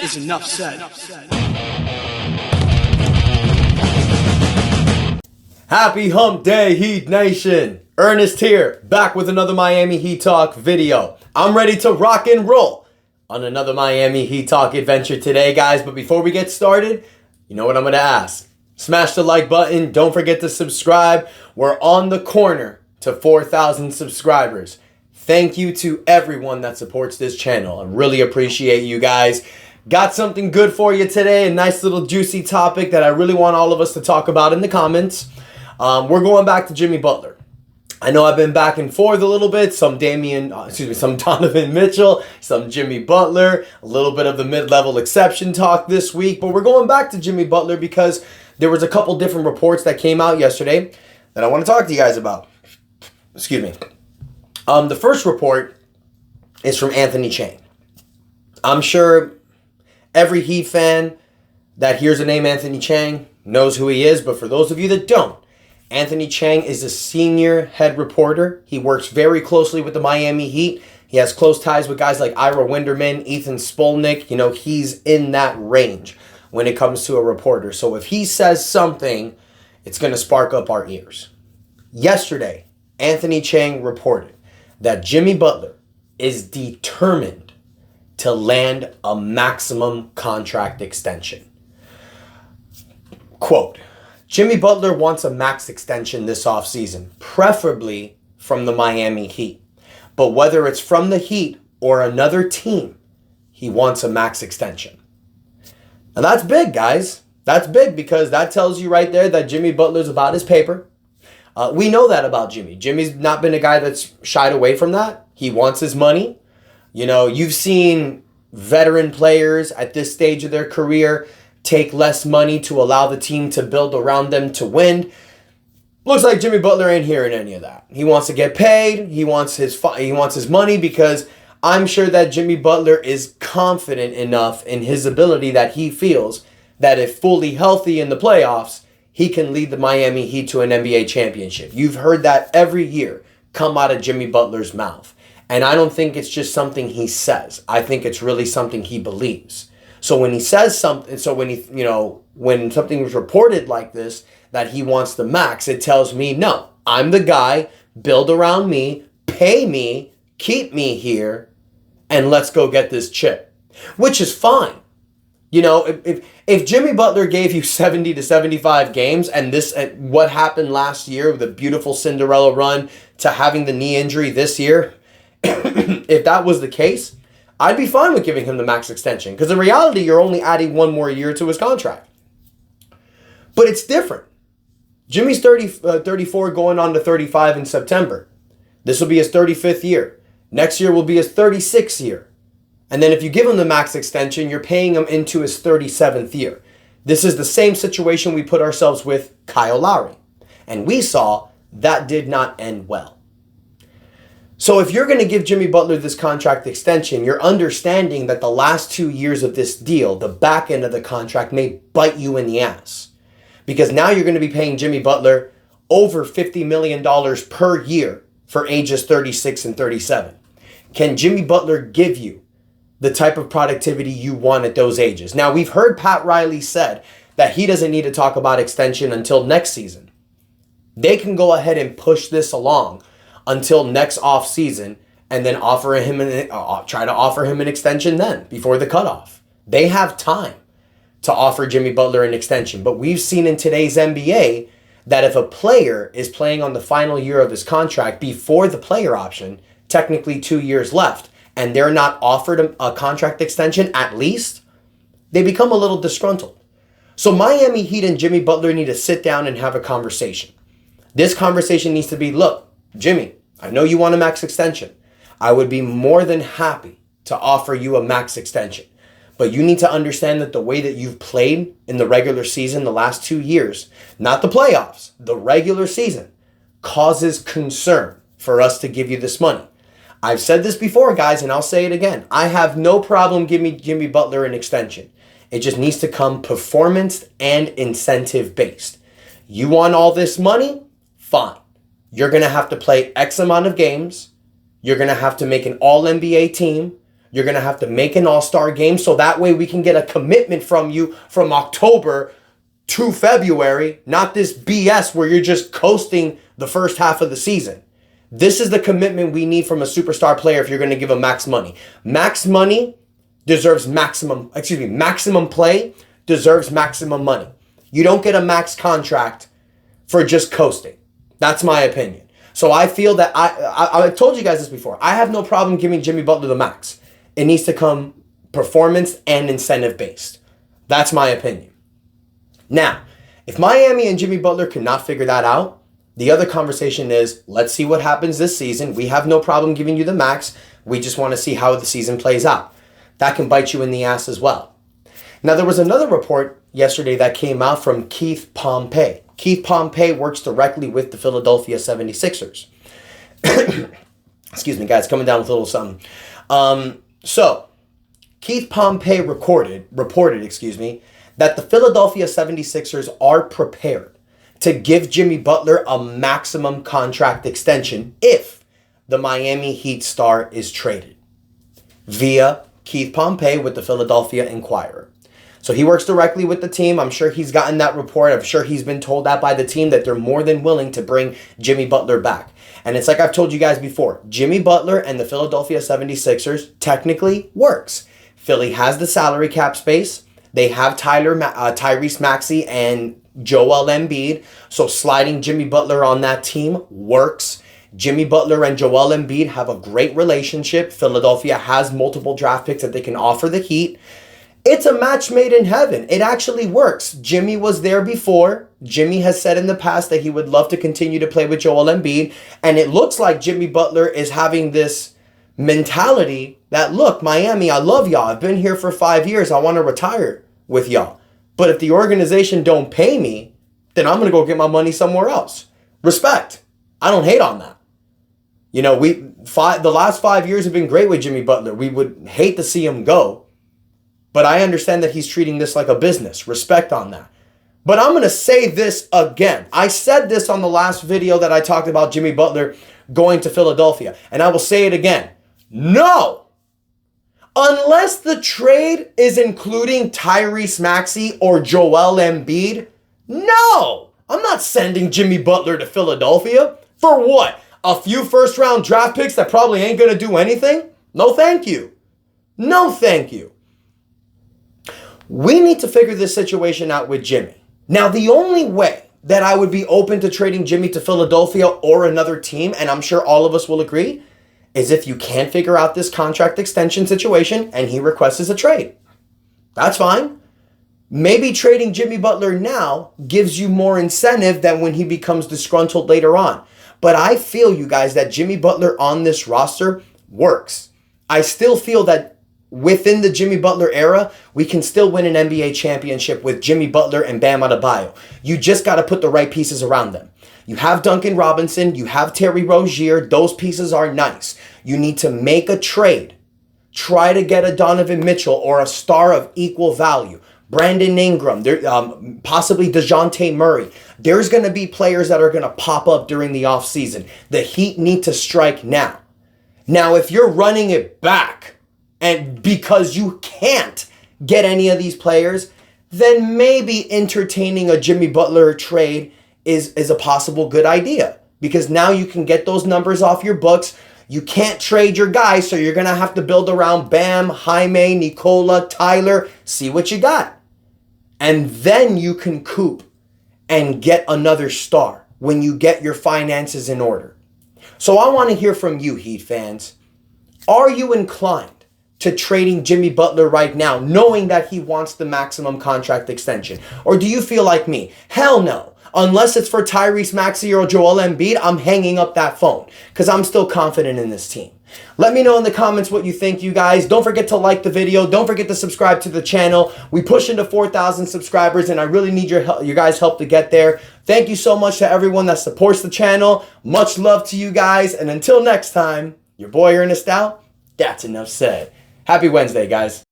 is enough said. Happy Hump Day, Heat Nation! Ernest here, back with another Miami Heat Talk video. I'm ready to rock and roll on another Miami Heat Talk adventure today, guys. But before we get started, you know what I'm going to ask. Smash the like button. Don't forget to subscribe. We're on the corner to 4,000 subscribers. Thank you to everyone that supports this channel. I really appreciate you guys. Got something good for you today. A nice little juicy topic that I really want all of us to talk about in the comments. We're going back to Jimmy Butler. I know I've been back and forth a little bit. Some Donovan Mitchell, some Jimmy Butler, a little bit of the mid-level exception talk this week. But we're going back to Jimmy Butler because there was a couple different reports that came out yesterday that I want to talk to you guys about. Excuse me. The first report is from Anthony Chang. I'm sure every Heat fan that hears the name Anthony Chang knows who he is, but for those of you that don't, Anthony Chang is a senior head reporter. He works very closely with the Miami Heat. He has close ties with guys like Ira Winderman, Ethan Spolnick. You know, he's in that range when it comes to a reporter. So if he says something, it's going to spark up our ears. Yesterday, Anthony Chang reported that Jimmy Butler is determined to land a maximum contract extension. Quote, Jimmy Butler wants a max extension this offseason, preferably from the Miami Heat. But whether it's from the Heat or another team, he wants a max extension. Now that's big, guys. That's big because that tells you right there that Jimmy Butler's about his paper. We know that about Jimmy. Jimmy's not been a guy that's shied away from that. He wants his money. You know, you've seen veteran players at this stage of their career take less money to allow the team to build around them to win. Looks like Jimmy Butler ain't hearing any of that. He wants to get paid. He wants his money because I'm sure that Jimmy Butler is confident enough in his ability that he feels that if fully healthy in the playoffs, he can lead the Miami Heat to an NBA championship. You've heard that every year come out of Jimmy Butler's mouth. And I don't think it's just something he says. I think it's really something he believes. So when he says something, when something was reported like this, that he wants the max, it tells me, no, I'm the guy, build around me, pay me, keep me here, and let's go get this chip. Which is fine. You know, if Jimmy Butler gave you 70 to 75 games and what happened last year, the beautiful Cinderella run to having the knee injury this year, if that was the case, I'd be fine with giving him the max extension because in reality, you're only adding one more year to his contract. But it's different. Jimmy's 34 going on to 35 in September. This will be his 35th year. Next year will be his 36th year. And then if you give him the max extension, you're paying him into his 37th year. This is the same situation we put ourselves with Kyle Lowry. And we saw that did not end well. So if you're going to give Jimmy Butler this contract extension, you're understanding that the last 2 years of this deal, the back end of the contract, may bite you in the ass. Because now you're going to be paying Jimmy Butler over $50 million per year for ages 36 and 37. Can Jimmy Butler give you the type of productivity you want at those ages? Now, we've heard Pat Riley said that he doesn't need to talk about extension until next season. They can go ahead and push this along until next off season, and then try to offer him an extension then before the cutoff. They have time to offer Jimmy Butler an extension. But we've seen in today's NBA that if a player is playing on the final year of his contract before the player option, technically 2 years left, and they're not offered a contract extension at least, they become a little disgruntled. So Miami Heat and Jimmy Butler need to sit down and have a conversation. This conversation needs to be, look, Jimmy, I know you want a max extension. I would be more than happy to offer you a max extension. But you need to understand that the way that you've played in the regular season the last 2 years, not the playoffs, the regular season, causes concern for us to give you this money. I've said this before, guys, and I'll say it again. I have no problem giving Jimmy Butler an extension. It just needs to come performance and incentive based. You want all this money? Fine. You're going to have to play X amount of games. You're going to have to make an all-NBA team. You're going to have to make an all-star game so that way we can get a commitment from you from October to February, not this BS where you're just coasting the first half of the season. This is the commitment we need from a superstar player if you're going to give him max money. Max money deserves maximum play deserves maximum money. You don't get a max contract for just coasting. That's my opinion. So I feel that I told you guys this before. I have no problem giving Jimmy Butler the max. It needs to come performance and incentive based. That's my opinion. Now, if Miami and Jimmy Butler cannot figure that out, the other conversation is, let's see what happens this season. We have no problem giving you the max. We just want to see how the season plays out. That can bite you in the ass as well. Now, there was another report yesterday that came out from Keith Pompey. Keith Pompey works directly with the Philadelphia 76ers. Excuse me, guys, coming down with a little something. So, Keith Pompey reported, that the Philadelphia 76ers are prepared to give Jimmy Butler a maximum contract extension if the Miami Heat star is traded. Via Keith Pompey with the Philadelphia Inquirer. So he works directly with the team. I'm sure he's gotten that report. I'm sure he's been told that by the team that they're more than willing to bring Jimmy Butler back. And it's like I've told you guys before, Jimmy Butler and the Philadelphia 76ers technically works. Philly has the salary cap space. They have Tyrese Maxey and Joel Embiid. So sliding Jimmy Butler on that team works. Jimmy Butler and Joel Embiid have a great relationship. Philadelphia has multiple draft picks that they can offer the Heat. It's a match made in heaven. It actually works. Jimmy was there before. Jimmy has said in the past that he would love to continue to play with Joel Embiid. And it looks like Jimmy Butler is having this mentality that, look, Miami, I love y'all. I've been here for 5 years. I want to retire with y'all. But if the organization don't pay me, then I'm going to go get my money somewhere else. Respect. I don't hate on that. You know, the last 5 years have been great with Jimmy Butler. We would hate to see him go. But I understand that he's treating this like a business. Respect on that. But I'm going to say this again. I said this on the last video that I talked about Jimmy Butler going to Philadelphia. And I will say it again. No! Unless the trade is including Tyrese Maxey or Joel Embiid, no! I'm not sending Jimmy Butler to Philadelphia. For what? A few first-round draft picks that probably ain't going to do anything? No, thank you. No, thank you. We need to figure this situation out with Jimmy. Now, the only way that I would be open to trading Jimmy to Philadelphia or another team, and I'm sure all of us will agree, is if you can't figure out this contract extension situation and he requests a trade. That's fine. Maybe trading Jimmy Butler now gives you more incentive than when he becomes disgruntled later on. But I feel, you guys, that Jimmy Butler on this roster works. I still feel that within the Jimmy Butler era, we can still win an NBA championship with Jimmy Butler and Bam Adebayo. You just got to put the right pieces around them. You have Duncan Robinson, you have Terry Rozier. Those pieces are nice. You need to make a trade. Try to get a Donovan Mitchell or a star of equal value. Brandon Ingram, possibly DeJounte Murray. There's going to be players that are going to pop up during the offseason. The Heat need to strike now. Now, if you're running it back, and because you can't get any of these players, then maybe entertaining a Jimmy Butler trade is a possible good idea. Because now you can get those numbers off your books. You can't trade your guys, so you're going to have to build around Bam, Jaime, Nikola, Tyler. See what you got. And then you can coup and get another star when you get your finances in order. So I want to hear from you, Heat fans. Are you inclined to trading Jimmy Butler right now, knowing that he wants the maximum contract extension? Or do you feel like me? Hell no. Unless it's for Tyrese Maxey or Joel Embiid, I'm hanging up that phone because I'm still confident in this team. Let me know in the comments what you think, you guys. Don't forget to like the video. Don't forget to subscribe to the channel. We push into 4,000 subscribers, and I really need your guys' help to get there. Thank you so much to everyone that supports the channel. Much love to you guys, and until next time, your boy Ernest out. That's enough said. Happy Wednesday, guys.